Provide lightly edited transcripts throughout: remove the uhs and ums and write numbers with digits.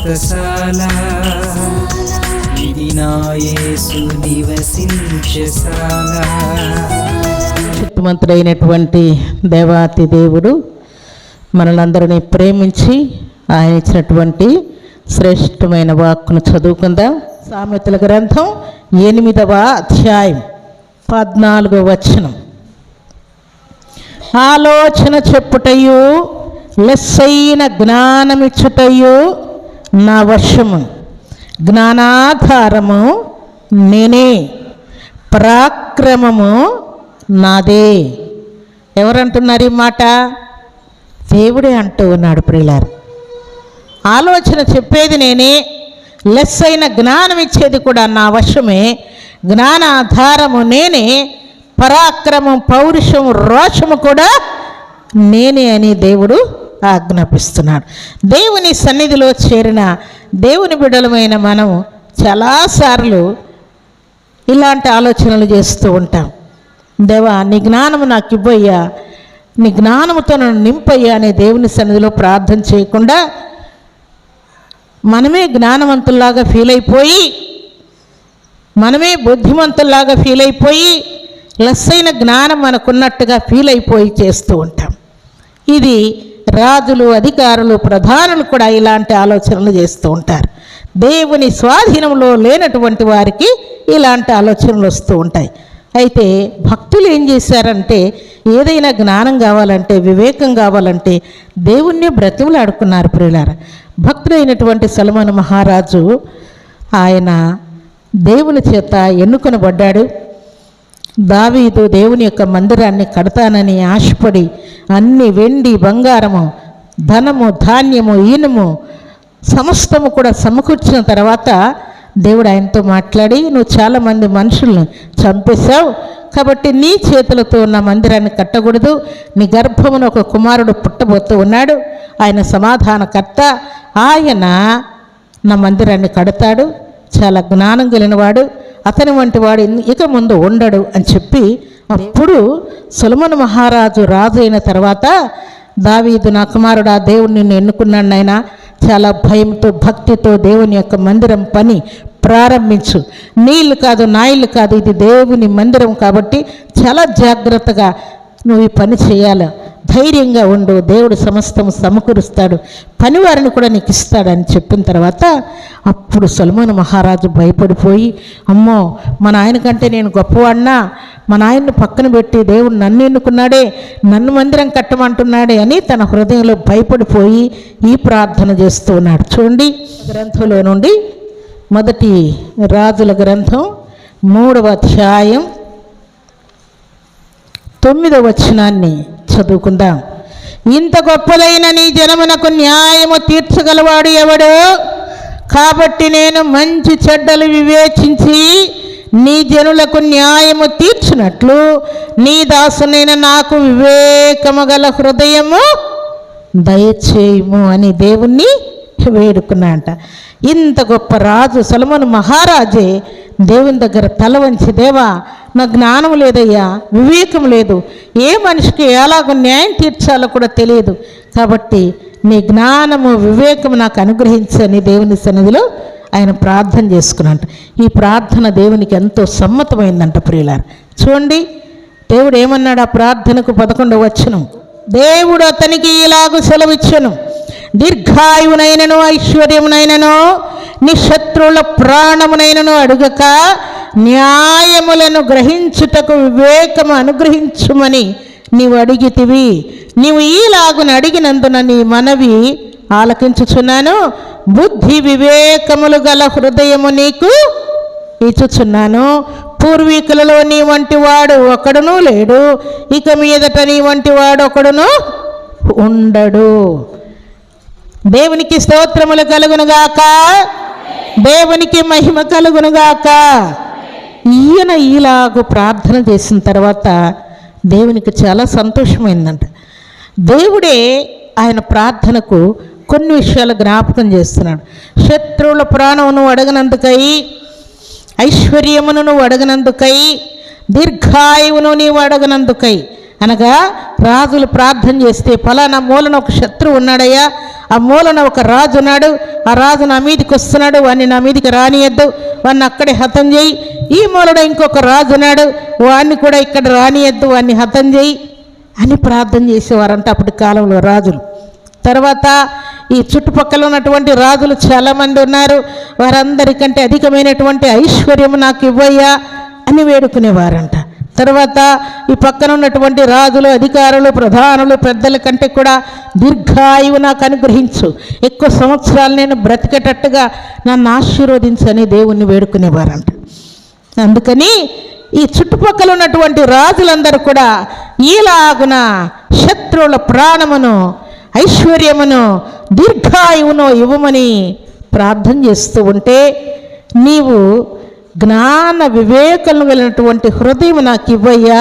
వ్రతశాల ఇది నా యేసు నివసించశాల. శక్తిమంతుడైనటువంటి దేవాతి దేవుడు మనలందరినీ ప్రేమించి ఆయన ఇచ్చినటువంటి శ్రేష్టమైన వాక్కును చదువుకుందాం. సామెతల గ్రంథం 8వ అధ్యాయం 14వ వచనం. ఆలోచన చెప్పుటయు లెస్సైన జ్ఞానమిచ్చుటయు నా వశము, జ్ఞానాధారము నేనే, పరాక్రమము నాదే. ఎవరంటున్నారు ఈ మాట? దేవుడే అంటూ ఉన్నాడు ప్రియులారు. ఆలోచన చెప్పేది నేనే, లెస్సైన జ్ఞానం ఇచ్చేది కూడా నా వశమే, జ్ఞానాధారము నేనే, పరాక్రమం పౌరుషము రోషము కూడా నేనే అని దేవుడు ఆజ్ఞాపిస్తున్నాడు. దేవుని సన్నిధిలో చేరిన దేవుని బిడ్డలమైన మనం చాలాసార్లు ఇలాంటి ఆలోచనలు చేస్తూ ఉంటాం. దేవా, నీ జ్ఞానము నాకు ఇవ్వయ్యా, నీ జ్ఞానముతో నన్ను నింపయ్యా అనే దేవుని సన్నిధిలో ప్రార్థన చేయకుండా మనమే జ్ఞానవంతుల్లాగా ఫీల్ అయిపోయి, మనమే బుద్ధిమంతుల్లాగా ఫీల్ అయిపోయి, లెస్సైన జ్ఞానం మనకున్నట్టుగా ఫీల్ అయిపోయి చేస్తూ ఉంటాం. ఇది రాజులు, అధికారులు, ప్రధానులు కూడా ఇలాంటి ఆలోచనలు చేస్తూ ఉంటారు. దేవుని స్వాధీనంలో లేనటువంటి వారికి ఇలాంటి ఆలోచనలు వస్తూ ఉంటాయి. అయితే భక్తులు ఏం చేశారంటే, ఏదైనా జ్ఞానం కావాలంటే, వివేకం కావాలంటే దేవుణ్ణి బ్రతిమలాడుకున్నారు ప్రియులారా. భక్తుడైనటువంటి సొలొమోను మహారాజు ఆయన దేవుని చేత ఎన్నుకొనబడ్డాడు. దావీదు దేవుని యొక్క మందిరాన్ని కడతానని ఆశపడి అన్ని వెండి, బంగారము, ధనము, ధాన్యము, ఈనుము సమస్తము కూడా సమకూర్చిన తర్వాత దేవుడు ఆయనతో మాట్లాడి, నువ్వు చాలామంది మనుషుల్ని చంపేశావు కాబట్టి నీ చేతులతో నా మందిరాన్ని కట్టకూడదు, నీ గర్భమున ఒక కుమారుడు పుట్టబోతూ ఉన్నాడు, ఆయన సమాధానకర్త, ఆయన నా మందిరాన్ని కడతాడు, చాలా జ్ఞానం కలిగినవాడు, అతని వంటి వాడు ఇక ముందు ఉండడు అని చెప్పి, అప్పుడు సొలొమోను మహారాజు రాజు అయిన తర్వాత, దావీదు నా కుమారుడు, ఆ దేవుడు నిన్ను ఎన్నుకున్నాడు నాయన, చాలా భయంతో భక్తితో దేవుని యొక్క మందిరం పని ప్రారంభించు, నీళ్ళు కాదు నా ఇల్లు కాదు, ఇది దేవుని మందిరం కాబట్టి చాలా జాగ్రత్తగా నువ్వు ఈ పని చేయాలి, ధైర్యంగా ఉండు, దేవుడు సమస్తం సమకూరుస్తాడు, పనివారిని కూడా నీకు ఇస్తాడని చెప్పిన తర్వాత అప్పుడు సొలొమోను మహారాజు భయపడిపోయి, అమ్మో మన ఆయన కంటే నేను గొప్పవాడినా, మన ఆయన్ని పక్కన పెట్టి దేవుడు నన్ను ఎన్నుకున్నాడే, నన్ను మందిరం కట్టమంటున్నాడే అని తన హృదయంలో భయపడిపోయి ఈ ప్రార్థన చేస్తూ ఉన్నాడు. చూడండి, గ్రంథంలో నుండి మొదటి రాజుల గ్రంథం 3వ అధ్యాయం 9వ వచనాన్ని చదువుకుందాం. ఇంత గొప్పదైన నీ జనమునకు న్యాయము తీర్చగలవాడు ఎవడు? కాబట్టి నేను మంచి చెడ్డలు వివేచించి నీ జనులకు న్యాయము తీర్చినట్లు నీ దాసునైన నాకు వివేకము గల హృదయము దయచేయము అని దేవుణ్ణి వేడుకున్నాంట. ఇంత గొప్ప రాజు సొలొమోను మహారాజే దేవుని దగ్గర తల వంచి, దేవా నా జ్ఞానం లేదయ్యా, వివేకం లేదు, ఏ మనిషికి ఎలాగో న్యాయం తీర్చాలో కూడా తెలియదు, కాబట్టి నీ జ్ఞానము వివేకము నాకు అనుగ్రహించని దేవుని సన్నిధిలో ఆయన ప్రార్థన చేసుకున్నట్ట. ఈ ప్రార్థన దేవునికి ఎంతో సమ్మతమైందంట ప్రియులారా. చూడండి దేవుడు ఏమన్నాడు ఆ ప్రార్థనకు 11వ వచనం. దేవుడు అతనికి ఇలాగూ సెలవిచ్చెను, దీర్ఘాయువునైనను ఐశ్వర్యమునైనను నీ శత్రువుల ప్రాణమునైనను అడుగక న్యాయములను గ్రహించుటకు వివేకము అనుగ్రహించుమని నీవు అడిగితివి. నీవు ఈలాగున అడిగినందున నీ మనవి ఆలకించుచున్నాను, బుద్ధి వివేకములు గల హృదయము నీకు ఇచ్చుచున్నాను. పూర్వీకులలో నీ వంటి వాడు ఒకడును లేడు, ఇక మీదట నీ వంటి వాడు ఒకడును ఉండడు. దేవునికి స్తోత్రములు కలుగునుగాక, దేవునికి మహిమ కలుగునుగాక. ఈయన ఈలాగు ప్రార్థన చేసిన తర్వాత దేవునికి చాలా సంతోషమైందంట. దేవుడే ఆయన ప్రార్థనకు కొన్ని విషయాలు జ్ఞాపకం చేస్తున్నాడు. శత్రువుల ప్రాణమును అడగనందుకై, ఐశ్వర్యమును నువ్వు అడగనందుకై, దీర్ఘాయువును నీవు అడగనందుకై. అనగా రాజులు ప్రార్థన చేస్తే, ఫలానా మూలన ఒక శత్రువు ఉన్నాడయ్యా, ఆ మూలన ఒక రాజు ఉన్నాడు, ఆ రాజు నా మీదకి వస్తున్నాడు, వాడిని నా మీదకి రానియద్దు, వాడిని అక్కడే హతం చేయి. ఈ మూలన ఇంకొక రాజు ఉన్నాడు, వాడిని కూడా ఇక్కడ రానియద్దు, వాడిని హతం చేయి అని ప్రార్థన చేసేవారంట అప్పటి కాలంలో రాజులు. తర్వాత ఈ చుట్టుపక్కల ఉన్నటువంటి రాజులు చాలామంది ఉన్నారు, వారందరికంటే అధికమైనటువంటి ఐశ్వర్యం నాకు ఇవ్వయ్యా అని వేడుకునేవారంట. తర్వాత ఈ పక్కన ఉన్నటువంటి రాజులు, అధికారులు, ప్రధానులు, పెద్దల కంటే కూడా దీర్ఘాయువు నాకు అనుగ్రహించు, ఎక్కువ సంవత్సరాలు నేను బ్రతికేటట్టుగా నన్ను ఆశీర్వదించని దేవుణ్ణి వేడుకునేవారంట. అందుకని ఈ చుట్టుపక్కల ఉన్నటువంటి రాజులందరూ కూడా ఈలాగున శత్రువుల ప్రాణమును, ఐశ్వర్యమును, దీర్ఘాయువును ఇవ్వమని ప్రార్థన చేస్తూ ఉంటే, నీవు జ్ఞాన వివేకము కలిగినటువంటి హృదయం నాకు ఇవ్వయ్యా,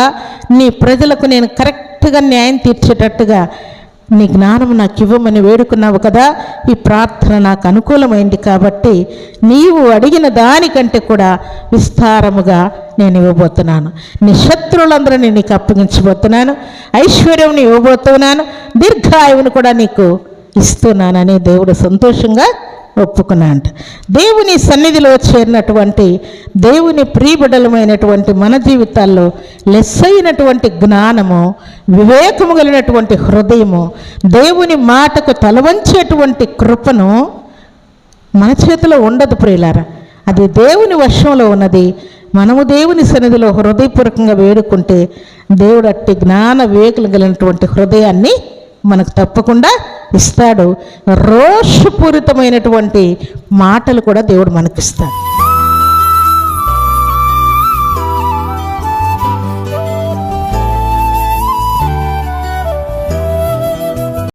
నీ ప్రజలకు నేను కరెక్ట్గా న్యాయం తీర్చేటట్టుగా నీ జ్ఞానం నాకు ఇవ్వమని వేడుకున్నావు కదా. ఈ ప్రార్థన నాకు అనుకూలమైంది కాబట్టి నీవు అడిగిన దానికంటే కూడా విస్తారముగా నేను ఇవ్వబోతున్నాను. నీ శత్రువులందరినీ నీకు అప్పగించబోతున్నాను, ఐశ్వర్యం ఇవ్వబోతున్నాను, దీర్ఘాయువును కూడా నీకు ఇస్తున్నానని దేవుడు సంతోషంగా ఒప్పుకున్నాంట. దేవుని సన్నిధిలో చేరినటువంటి దేవుని ప్రియబిడ్డలమైనటువంటి మన జీవితాల్లో లెస్సైనటువంటి జ్ఞానము, వివేకము కలిగినటువంటి హృదయము, దేవుని మాటకు తలవంచేటువంటి కృపను మన చేతిలో ఉండదు ప్రియులారా. అది దేవుని వశంలో ఉన్నది. మనము దేవుని సన్నిధిలో హృదయపూర్వకంగా వేడుకుంటే దేవుడు అట్టి జ్ఞాన వివేకం కలిగినటువంటి హృదయాన్ని మనకు తప్పకుండా ఇస్తాడు. రోషపూరితమైనటువంటి మాటలు కూడా దేవుడు మనకిస్తాడు.